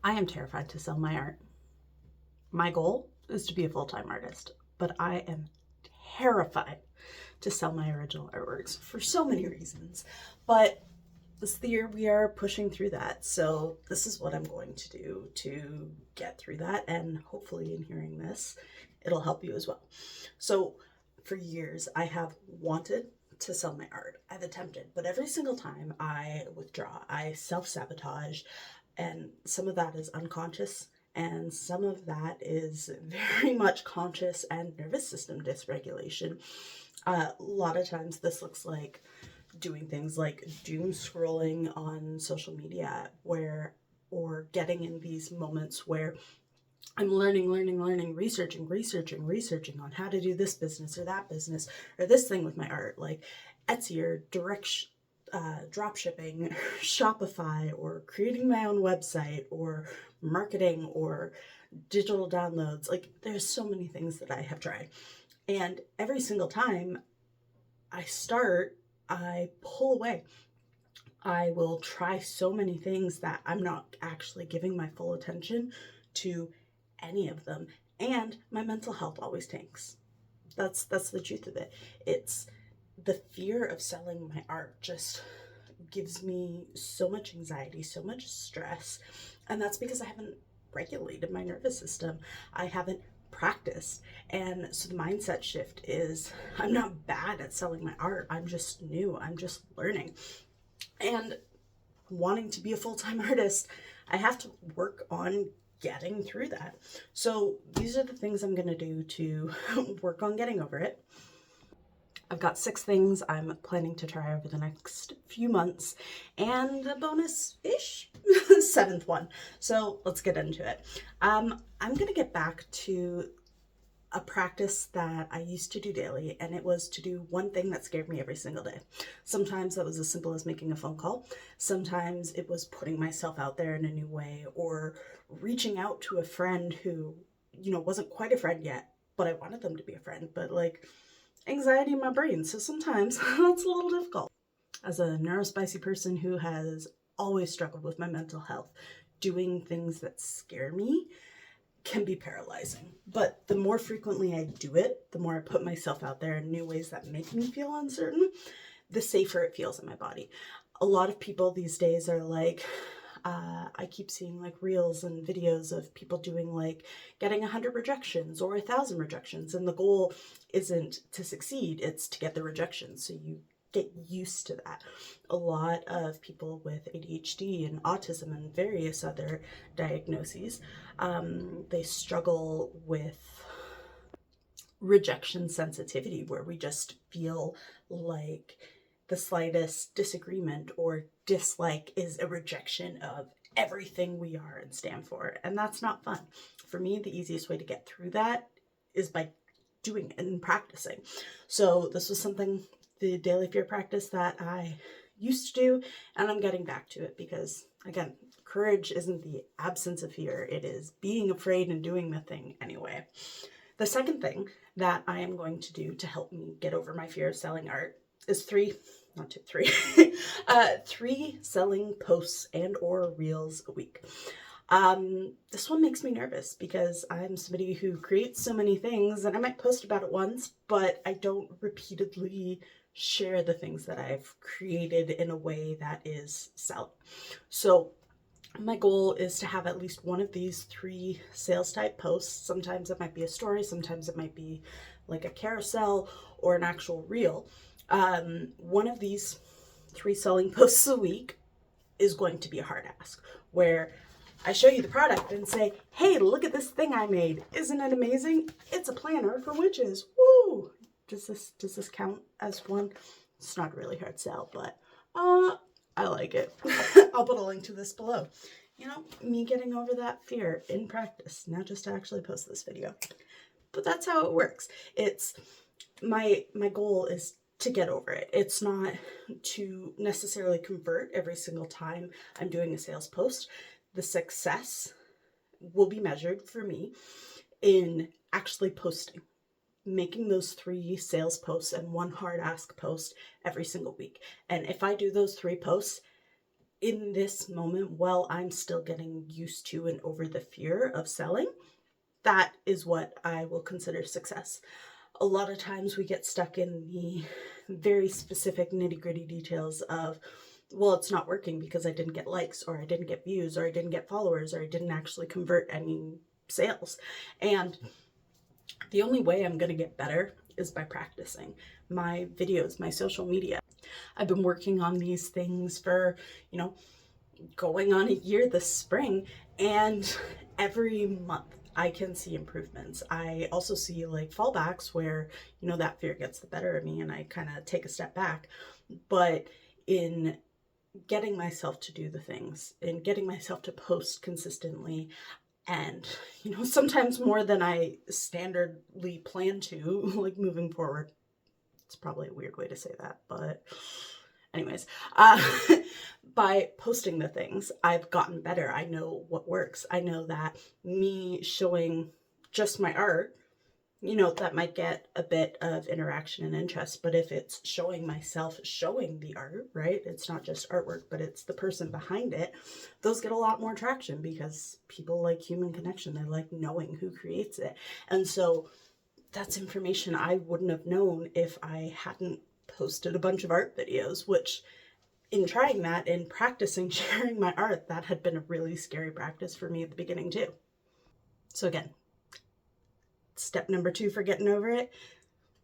I am terrified to sell my art. My goal is to be a full-time artist, but I am terrified to sell my original artworks for so many reasons. But this is the year we are pushing through that. So this is what I'm going to do to get through that. And hopefully in hearing this, it'll help you as well. So for years, I have wanted to sell my art. I've attempted, but every single time I withdraw, I self-sabotage, and some of that is unconscious and some of that is very much conscious and nervous system dysregulation. A lot of times this looks like doing things like doom scrolling on social media or getting in these moments where I'm learning, researching on how to do this business or that business or this thing with my art, like Etsy or drop shipping, Shopify, or creating my own website, or marketing, or digital downloads. Like, there's so many things that I have tried. And every single time I start, I pull away. I will try so many things that I'm not actually giving my full attention to any of them. And my mental health always tanks. That's the truth of it. It's the fear of selling my art just gives me so much anxiety, so much stress. And that's because I haven't regulated my nervous system. I haven't practiced. And so the mindset shift is I'm not bad at selling my art. I'm just new. I'm just learning. And wanting to be a full-time artist, I have to work on getting through that. So these are the things I'm going to do to work on getting over it. I've got 6 things I'm planning to try over the next few months, and a bonus-ish 7th one. So let's get into it. I'm going to get back to a practice that I used to do daily, and it was to do one thing that scared me every single day. Sometimes that was as simple as making a phone call. Sometimes it was putting myself out there in a new way, or reaching out to a friend who, wasn't quite a friend yet, but I wanted them to be a friend, but anxiety in my brain. So sometimes that's a little difficult. As a neurospicy person who has always struggled with my mental health, doing things that scare me can be paralyzing. But the more frequently I do it, the more I put myself out there in new ways that make me feel uncertain, the safer it feels in my body. A lot of people these days are like, I keep seeing reels and videos of people doing getting 100 rejections or 1,000 rejections. And the goal isn't to succeed, it's to get the rejections. So you get used to that. A lot of people with ADHD and autism and various other diagnoses, they struggle with rejection sensitivity, where we just feel like the slightest disagreement or dislike is a rejection of everything we are and stand for. And that's not fun. For me, the easiest way to get through that is by doing it and practicing. So this was something, the daily fear practice, that I used to do, and I'm getting back to it because, again, courage isn't the absence of fear. It is being afraid and doing the thing anyway. The second thing that I am going to do to help me get over my fear of selling art is 3 selling posts and or reels a week. This one makes me nervous because I'm somebody who creates so many things, and I might post about it once, but I don't repeatedly share the things that I've created in a way that is selling. So my goal is to have at least one of these 3 sales type posts. Sometimes it might be a story, sometimes it might be like a carousel or an actual reel. One of these 3 selling posts a week is going to be a hard ask, where I show you the product and say, hey, look at this thing I made. Isn't it amazing? It's a planner for witches. Woo! Does this count as one? It's not a really hard sell, but I like it. I'll put a link to this below. Me getting over that fear in practice, not just to actually post this video. But that's how it works. It's my goal is to get over it. It's not to necessarily convert every single time I'm doing a sales post. The success will be measured for me in actually posting, making those 3 sales posts and 1 hard ask post every single week. And if I do those 3 posts, in this moment, while I'm still getting used to and over the fear of selling, that is what I will consider success. A lot of times we get stuck in the very specific nitty-gritty details of, well, it's not working because I didn't get likes, or I didn't get views, or I didn't get followers, or I didn't actually convert any sales. And the only way I'm going to get better is by practicing my videos, my social media. I've been working on these things for, going on a year this spring, and every month I can see improvements. I also see like fallbacks where, that fear gets the better of me and I kind of take a step back. But in getting myself to do the things and getting myself to post consistently, and sometimes more than I standardly plan to, like moving forward. It's probably a weird way to say that, but anyways, by posting the things, I've gotten better. I know what works. I know that me showing just my art, that might get a bit of interaction and interest, but if it's showing myself showing the art, right? It's not just artwork, but it's the person behind it. Those get a lot more traction because people like human connection. They like knowing who creates it. And so that's information I wouldn't have known if I hadn't posted a bunch of art videos, which in trying that and practicing sharing my art, that had been a really scary practice for me at the beginning too. So again, step number 2 for getting over it,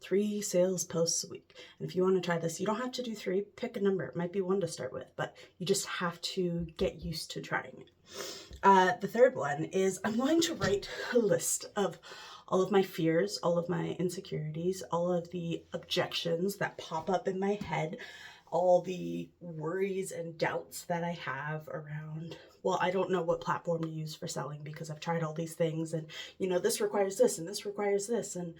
3 sales posts a week. And if you want to try this, you don't have to do 3, pick a number. It might be 1 to start with, but you just have to get used to trying it. The third one is I'm going to write a list of all of my fears, all of my insecurities, all of the objections that pop up in my head, all the worries and doubts that I have around, well, I don't know what platform to use for selling because I've tried all these things and, this requires this and this requires this. And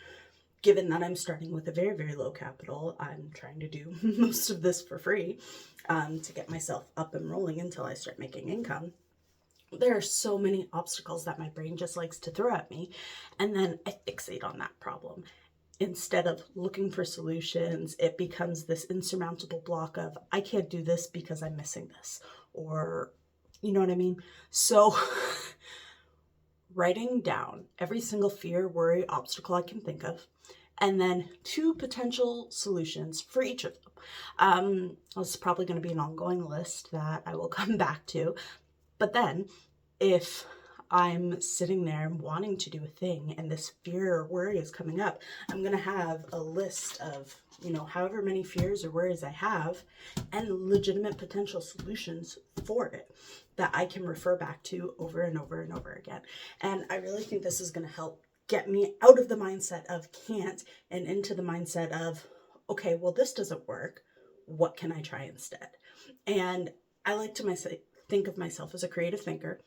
given that I'm starting with a very, very low capital, I'm trying to do most of this for free to get myself up and rolling until I start making income. There are so many obstacles that my brain just likes to throw at me, and then I fixate on that problem. Instead of looking for solutions, it becomes this insurmountable block of, I can't do this because I'm missing this, or, you know what I mean? So writing down every single fear, worry, obstacle I can think of, and then 2 potential solutions for each of them. This is probably going to be an ongoing list that I will come back to. But then if I'm sitting there wanting to do a thing and this fear or worry is coming up, I'm going to have a list of, however many fears or worries I have and legitimate potential solutions for it that I can refer back to over and over and over again. And I really think this is going to help get me out of the mindset of can't and into the mindset of, okay, well, this doesn't work. What can I try instead? And I like to think of myself as a creative thinker.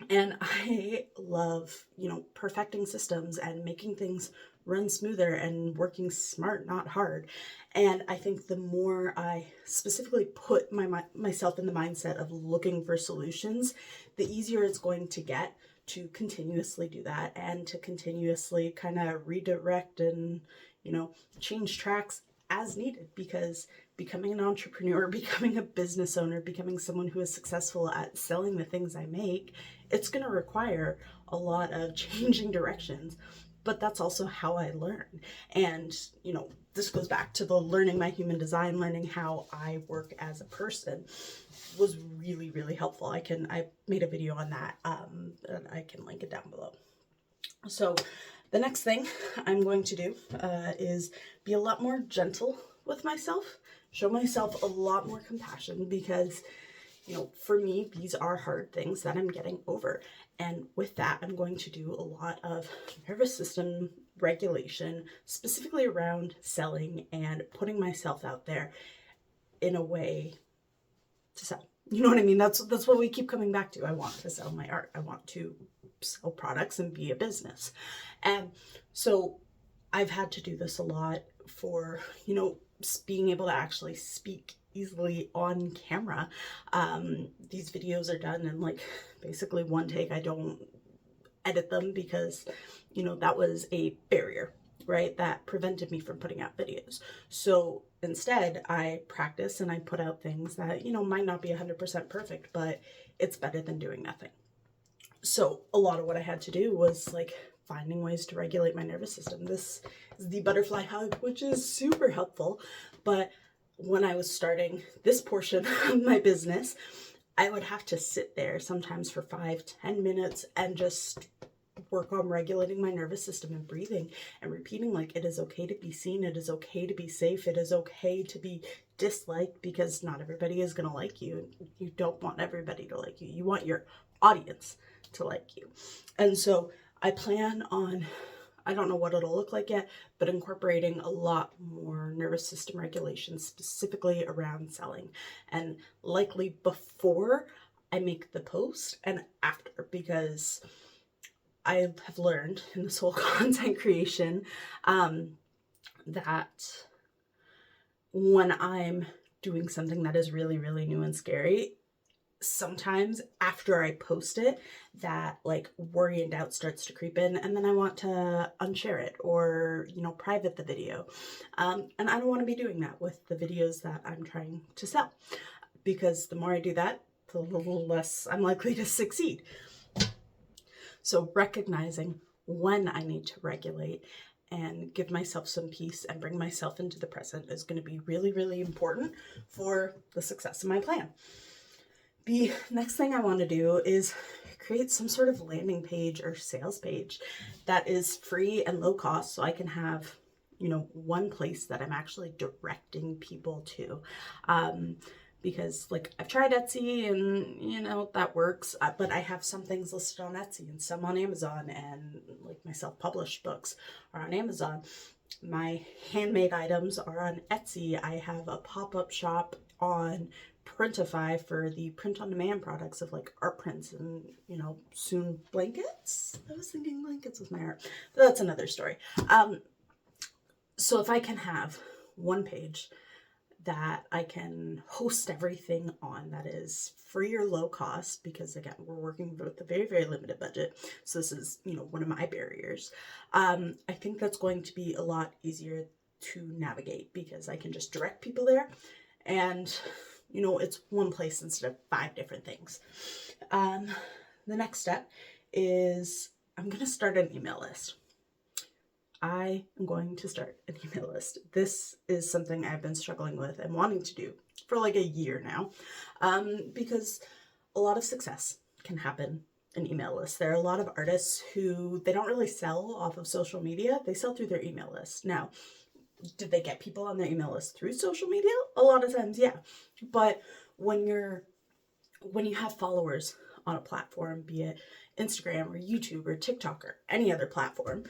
And I love, perfecting systems and making things run smoother and working smart, not hard. And I think the more I specifically put myself in the mindset of looking for solutions, the easier it's going to get to continuously do that and to continuously kind of redirect and, change tracks as needed, because becoming an entrepreneur, becoming a business owner, becoming someone who is successful at selling the things I make, it's going to require a lot of changing directions. But that's also how I learn. And, this goes back to the learning my human design, learning how I work as a person was really, really helpful. I made a video on that, and I can link it down below. So the next thing I'm going to do is be a lot more gentle with myself, show myself a lot more compassion, because, for me, these are hard things that I'm getting over. And with that, I'm going to do a lot of nervous system regulation, specifically around selling and putting myself out there in a way to sell. You know what I mean? That's what we keep coming back to. I want to sell my art. I want to sell products and be a business. And so I've had to do this a lot for, being able to actually speak easily on camera. These videos are done in like basically 1 take. I don't edit them because, that was a barrier. right, that prevented me from putting out videos. So instead, I practice and I put out things that, you know, might not be 100% perfect, but it's better than doing nothing. So a lot of what I had to do was like finding ways to regulate my nervous system. This is the butterfly hug, which is super helpful. But when I was starting this portion of my business, I would have to sit there sometimes for 5-10 minutes and just work on regulating my nervous system and breathing and repeating, like, it is okay to be seen, it is okay to be safe, it is okay to be disliked, because not everybody is going to like you. You don't want everybody to like you. You want your audience to like you. And so I plan on, I don't know what it'll look like yet, but incorporating a lot more nervous system regulation, specifically around selling, and likely before I make the post and after, because I have learned in this whole content creation that when I'm doing something that is really, really new and scary, sometimes after I post it, that like worry and doubt starts to creep in, and then I want to unshare it or, you know, private the video. And I don't want to be doing that with the videos that I'm trying to sell, because the more I do that, the little less I'm likely to succeed. So recognizing when I need to regulate and give myself some peace and bring myself into the present is going to be really, really important for the success of my plan. The next thing I want to do is create some sort of landing page or sales page that is free and low cost, so I can have, you know, one place that I'm actually directing people to. Because like I've tried Etsy and, you know, that works, but I have some things listed on Etsy and some on Amazon, and like my self-published books are on Amazon. My handmade items are on Etsy. I have a pop-up shop on Printify for the print-on-demand products of like art prints and, you know, soon blankets. I was thinking blankets with my art, but that's another story. So if I can have one page that I can host everything on that is free or low cost, because again, we're working with a very, very limited budget. So this is, you know, one of my barriers. I think that's going to be a lot easier to navigate, because I can just direct people there, and, you know, it's one place instead of 5 different things. The next step is I'm going to start an email list. I am going to start an email list. This is something I've been struggling with and wanting to do for like a year now, because a lot of success can happen in email lists. There are a lot of artists who, they don't really sell off of social media. They sell through their email list. Now, did they get people on their email list through social media? A lot of times, yeah. But when you have followers on a platform, be it Instagram or YouTube or TikTok or any other platform,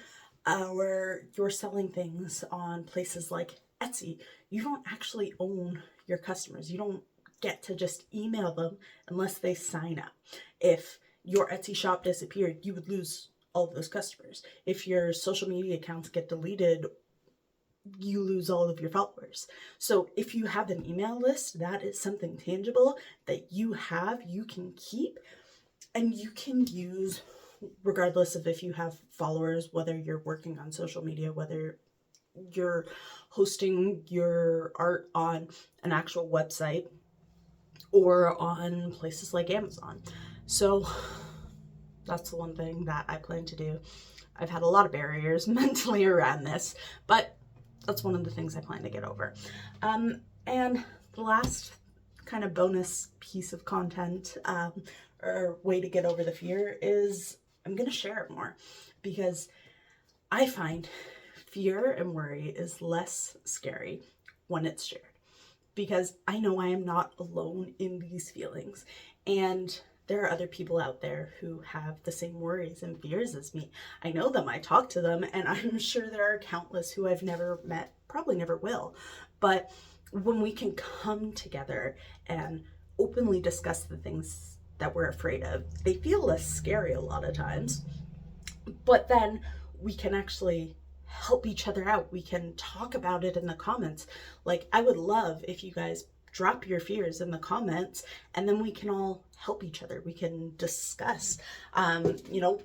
where you're selling things on places like Etsy, you don't actually own your customers. You don't get to just email them unless they sign up. If your Etsy shop disappeared, you would lose all of those customers. If your social media accounts get deleted, you lose all of your followers. So if you have an email list, that is something tangible that you have, you can keep, and you can use regardless of if you have followers, whether you're working on social media, whether you're hosting your art on an actual website or on places like Amazon. So that's the one thing that I plan to do. I've had a lot of barriers mentally around this, but that's one of the things I plan to get over. And the last kind of bonus piece of content or way to get over the fear is I'm going to share it more, because I find fear and worry is less scary when it's shared, because I know I am not alone in these feelings, and there are other people out there who have the same worries and fears as me. I know them, I talk to them, and I'm sure there are countless who I've never met, probably never will. But when we can come together and openly discuss the things that we're afraid of, they feel less scary a lot of times, but then we can actually help each other out. We can talk about it in the comments. Like, I would love if you guys drop your fears in the comments, and then we can all help each other. We can discuss. You know,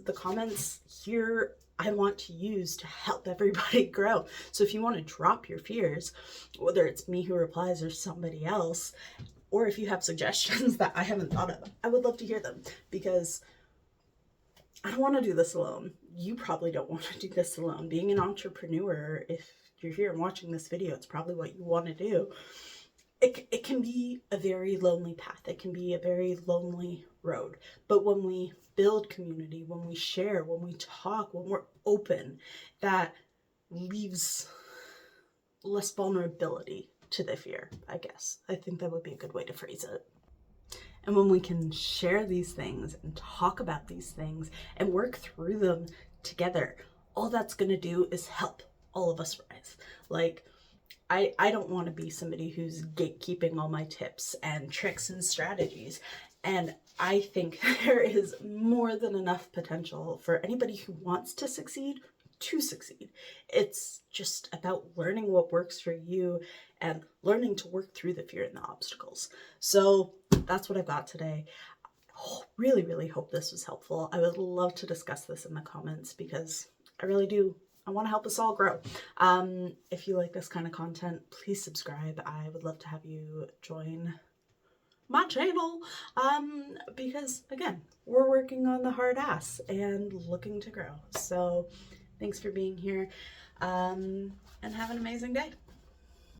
the comments here I want to use to help everybody grow. So if you want to drop your fears, whether it's me who replies or somebody else, or if you have suggestions that I haven't thought of, I would love to hear them, because I don't want to do this alone. You probably don't want to do this alone. Being an entrepreneur, if you're here and watching this video, it's probably what you want to do. It can be a very lonely path. It can be a very lonely road. But when we build community, when we share, when we talk, when we're open, that leaves less vulnerability to the fear, I guess. I think that would be a good way to phrase it. And when we can share these things and talk about these things and work through them together, all that's going to do is help all of us rise. Like, I don't want to be somebody who's gatekeeping all my tips and tricks and strategies. And I think there is more than enough potential for anybody who wants to succeed. It's just about learning what works for you and learning to work through the fear and the obstacles. So that's what I've got today. Really, really hope this was helpful. I would love to discuss this in the comments, because I really do. I want to help us all grow. If you like this kind of content, please subscribe. I would love to have you join my channel, because again, we're working on the hard ass and looking to grow. So thanks for being here, and have an amazing day.